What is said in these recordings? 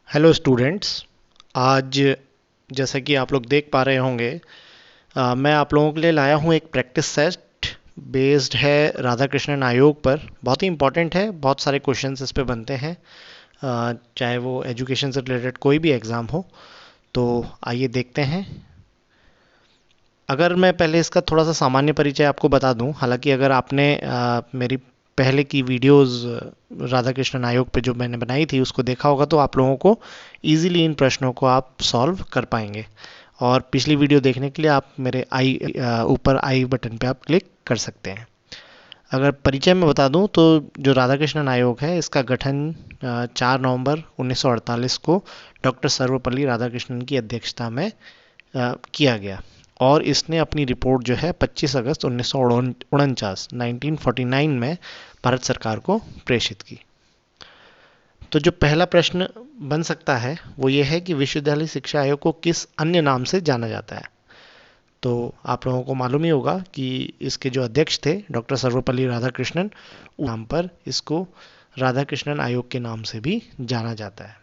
Hello students. आज जैसा कि आप लोग देख पा रहे होंगे, मैं आप लोगों के लिए लाया हूँ एक प्रैक्टिस सेट बेस्ड है राधा कृष्णन आयोग पर। बहुत ही इम्पोर्टेंट है, बहुत सारे क्वेश्चंस इस पे बनते हैं, चाहे वो एजुकेशन से रिलेटेड कोई भी एग्ज़ाम हो। तो आइए देखते हैं। अगर मैं पहले इसका थोड़ा सा सामान्य परिचय आपको बता दूं, हालांकि अगर आपने मेरी पहले की वीडियोस राधा कृष्णन आयोग पे जो मैंने बनाई थी उसको देखा होगा, तो आप लोगों को इजीली इन प्रश्नों को आप सॉल्व कर पाएंगे। और पिछली वीडियो देखने के लिए आप मेरे ऊपर आई बटन पे आप क्लिक कर सकते हैं। अगर परिचय में बता दूं तो जो राधा कृष्णन आयोग है इसका गठन 4 नवंबर 1948 को डॉक्टर सर्वपल्ली राधाकृष्णन की अध्यक्षता में किया गया। और इसने अपनी रिपोर्ट जो है 25 अगस्त 1949 1949 में भारत सरकार को प्रेषित की। तो जो पहला प्रश्न बन सकता है वो ये है कि विश्वविद्यालय शिक्षा आयोग को किस अन्य नाम से जाना जाता है। तो आप लोगों को मालूम ही होगा कि इसके जो अध्यक्ष थे डॉक्टर सर्वपल्ली राधाकृष्णन, नाम पर इसको राधा कृष्णन आयोग के नाम से भी जाना जाता है।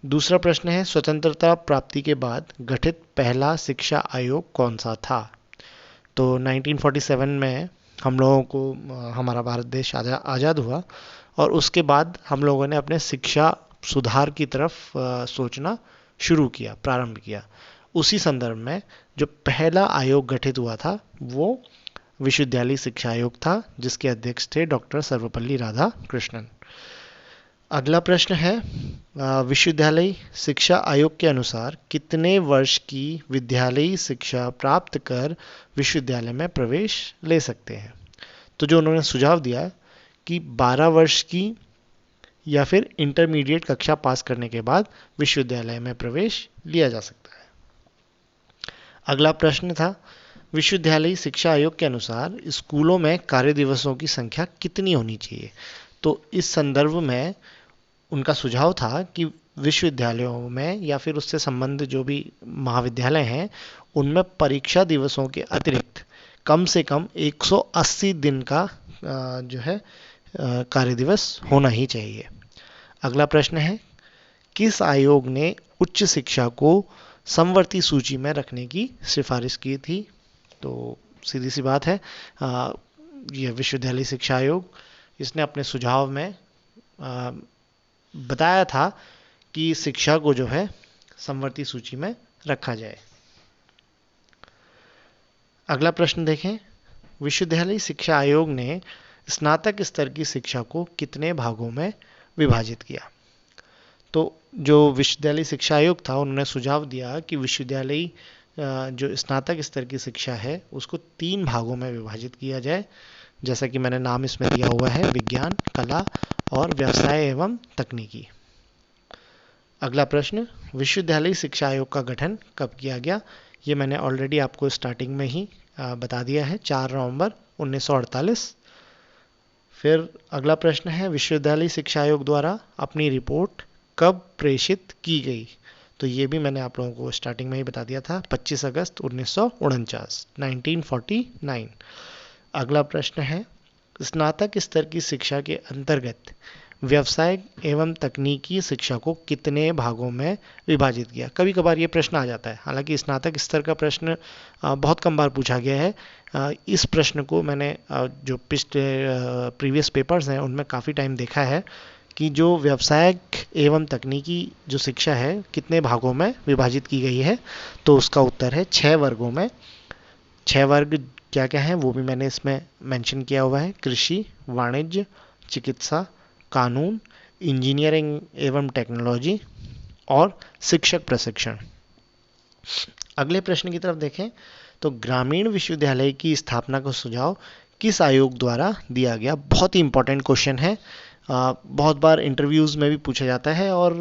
दूसरा प्रश्न है, स्वतंत्रता प्राप्ति के बाद गठित पहला शिक्षा आयोग कौन सा था। तो 1947 में हम लोगों को हमारा भारत देश आज़ाद हुआ और उसके बाद हम लोगों ने अपने शिक्षा सुधार की तरफ सोचना शुरू किया, प्रारंभ किया। उसी संदर्भ में जो पहला आयोग गठित हुआ था वो विश्वविद्यालय शिक्षा आयोग था, जिसके अध्यक्ष थे डॉक्टर सर्वपल्ली राधाकृष्णन। अगला प्रश्न है, विश्वविद्यालय शिक्षा आयोग के अनुसार कितने वर्ष की विद्यालयी शिक्षा प्राप्त कर विश्वविद्यालय में प्रवेश ले सकते हैं। तो जो उन्होंने सुझाव दिया कि 12 वर्ष की या फिर इंटरमीडिएट कक्षा पास करने के बाद विश्वविद्यालय में प्रवेश लिया जा सकता है। अगला प्रश्न था, विश्वविद्यालय शिक्षा आयोग के अनुसार स्कूलों में कार्य दिवसों की संख्या कितनी होनी चाहिए। तो इस संदर्भ में उनका सुझाव था कि विश्वविद्यालयों में या फिर उससे संबंधित जो भी महाविद्यालय हैं उनमें परीक्षा दिवसों के अतिरिक्त कम से कम 180 दिन का जो है कार्य दिवस होना ही चाहिए। अगला प्रश्न है, किस आयोग ने उच्च शिक्षा को समवर्ती सूची में रखने की सिफारिश की थी। तो सीधी सी बात है, यह विश्वविद्यालय शिक्षा आयोग, इसने अपने सुझाव में बताया था कि शिक्षा को जो है समवर्ती सूची में रखा जाए। अगला प्रश्न देखें, विश्वविद्यालय शिक्षा आयोग ने स्नातक स्तर की शिक्षा को कितने भागों में विभाजित किया। तो जो विश्वविद्यालय शिक्षा आयोग था उन्होंने सुझाव दिया कि विश्वविद्यालय जो स्नातक स्तर की शिक्षा है उसको 3 भागों में विभाजित किया जाए, जैसा कि मैंने नाम इसमें दिया हुआ है, विज्ञान, कला और व्यवसाय एवं तकनीकी। अगला प्रश्न, विश्वविद्यालय शिक्षा आयोग का गठन कब किया गया। ये मैंने ऑलरेडी आपको स्टार्टिंग में ही बता दिया है, 4 नवंबर 1948। फिर अगला प्रश्न है, विश्वविद्यालय शिक्षा आयोग द्वारा अपनी रिपोर्ट कब प्रेषित की गई। तो ये भी मैंने आप लोगों को स्टार्टिंग में ही बता दिया था, 25 अगस्त 1949 1949। अगला प्रश्न है, स्नातक स्तर की शिक्षा के अंतर्गत व्यवसाय एवं तकनीकी शिक्षा को कितने भागों में विभाजित किया। कभी कभार ये प्रश्न आ जाता है, हालांकि स्नातक स्तर का प्रश्न बहुत कम बार पूछा गया है। इस प्रश्न को मैंने जो पिछले प्रीवियस पेपर्स हैं उनमें काफ़ी टाइम देखा है कि जो व्यवसायिक एवं तकनीकी जो शिक्षा है कितने भागों में विभाजित की गई है। तो उसका उत्तर है 6 वर्गों में। 6 वर्ग क्या क्या है वो भी मैंने इसमें मेंशन किया हुआ है, कृषि, वाणिज्य, चिकित्सा, कानून, इंजीनियरिंग एवं टेक्नोलॉजी और शिक्षक प्रशिक्षण। अगले प्रश्न की तरफ देखें, तो ग्रामीण विश्वविद्यालय की स्थापना का सुझाव किस आयोग द्वारा दिया गया। बहुत ही इंपॉर्टेंट क्वेश्चन है, बहुत बार इंटरव्यूज़ में भी पूछा जाता है और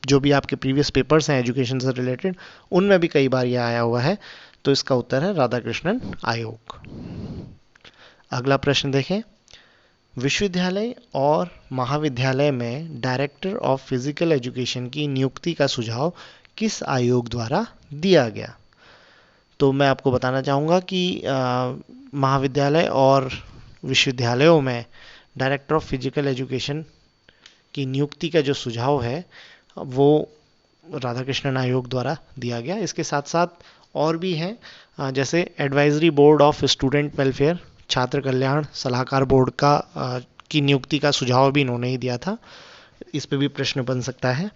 जो भी आपके प्रीवियस पेपर्स हैं एजुकेशन से रिलेटेड उनमें भी कई बार यह आया हुआ है। तो इसका उत्तर है राधाकृष्णन आयोग। अगला प्रश्न देखें, विश्वविद्यालय और महाविद्यालय में डायरेक्टर ऑफ फिजिकल एजुकेशन की नियुक्ति का सुझाव किस आयोग द्वारा दिया गया। तो मैं आपको बताना चाहूँगा कि महाविद्यालय और विश्वविद्यालयों में डायरेक्टर ऑफ फिजिकल एजुकेशन की नियुक्ति का जो सुझाव है वो राधाकृष्णन आयोग द्वारा दिया गया। इसके साथ साथ और भी हैं, जैसे advisory board of student welfare, छात्र कल्याण सलाहकार बोर्ड का की नियुक्ति का सुझाव भी इन्होंने ही दिया था। इस पे भी प्रश्न बन सकता है।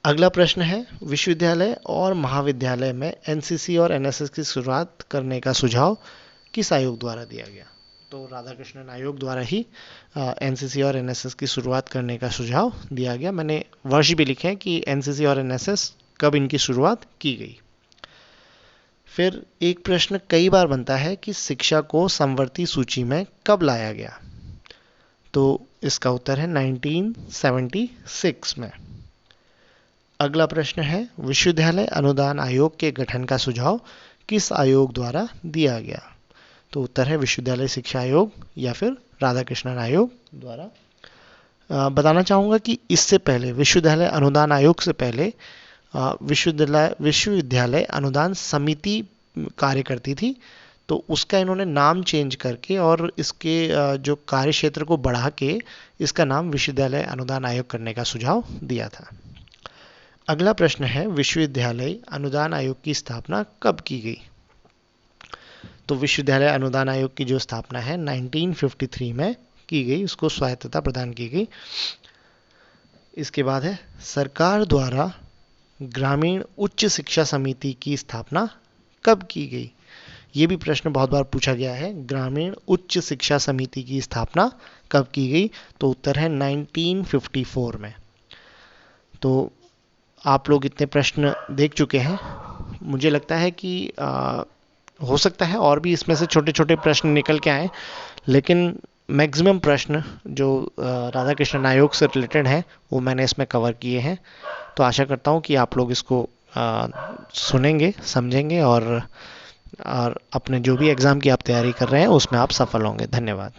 अगला प्रश्न है, विश्वविद्यालय और महाविद्यालय में एनसीसी और एनएसएस की शुरुआत करने का सुझाव किस आयोग द्वारा दिया गया? तो राधाकृष्णन आयोग द्वारा ही एनसीसी और एनएसएस की शुरुआत करने का सुझाव दिया गया। मैंने वर्ष भी लिखे हैं कि एनसीसी और एनएसएस कब इनकी शुरुआत की गई। फिर एक प्रश्न कई बार बनता है कि शिक्षा को समवर्ती सूची में कब लाया गया? तो इसका उत्तर है 1976 में। अगला प्रश्न है, विश्वविद्यालय अनुदान आयोग के गठन का सुझाव किस आयोग द्वारा दिया गया? तो उत्तर है विश्वविद्यालय शिक्षा आयोग या फिर राधाकृष्णन आयोग द्वारा। बताना चाहूँगा कि इससे पहले विश्वविद्यालय अनुदान आयोग से पहले विश्वविद्यालय अनुदान समिति कार्य करती थी, तो उसका इन्होंने नाम चेंज करके और इसके जो कार्य क्षेत्र को बढ़ा के इसका नाम विश्वविद्यालय अनुदान आयोग करने का सुझाव दिया था। अगला प्रश्न है, विश्वविद्यालय अनुदान आयोग की स्थापना कब की गई? तो विश्वविद्यालय अनुदान आयोग की जो स्थापना है 1953 में की गई, उसको स्वायत्तता प्रदान की गई। इसके बाद है, सरकार द्वारा ग्रामीण उच्च शिक्षा समिति की स्थापना कब की गई? ये भी प्रश्न बहुत बार पूछा गया है, ग्रामीण उच्च शिक्षा समिति की स्थापना कब की गई? तो उत्तर है 1954 में। तो आप लोग इतने प्रश्न देख चुके हैं, मुझे लगता है कि हो सकता है और भी इसमें से छोटे छोटे प्रश्न निकल के आए, लेकिन मैक्सिमम प्रश्न जो राधाकृष्णन आयोग से रिलेटेड हैं वो मैंने इसमें कवर किए हैं। तो आशा करता हूँ कि आप लोग इसको सुनेंगे, समझेंगे और अपने जो भी एग्ज़ाम की आप तैयारी कर रहे हैं उसमें आप सफल होंगे। धन्यवाद।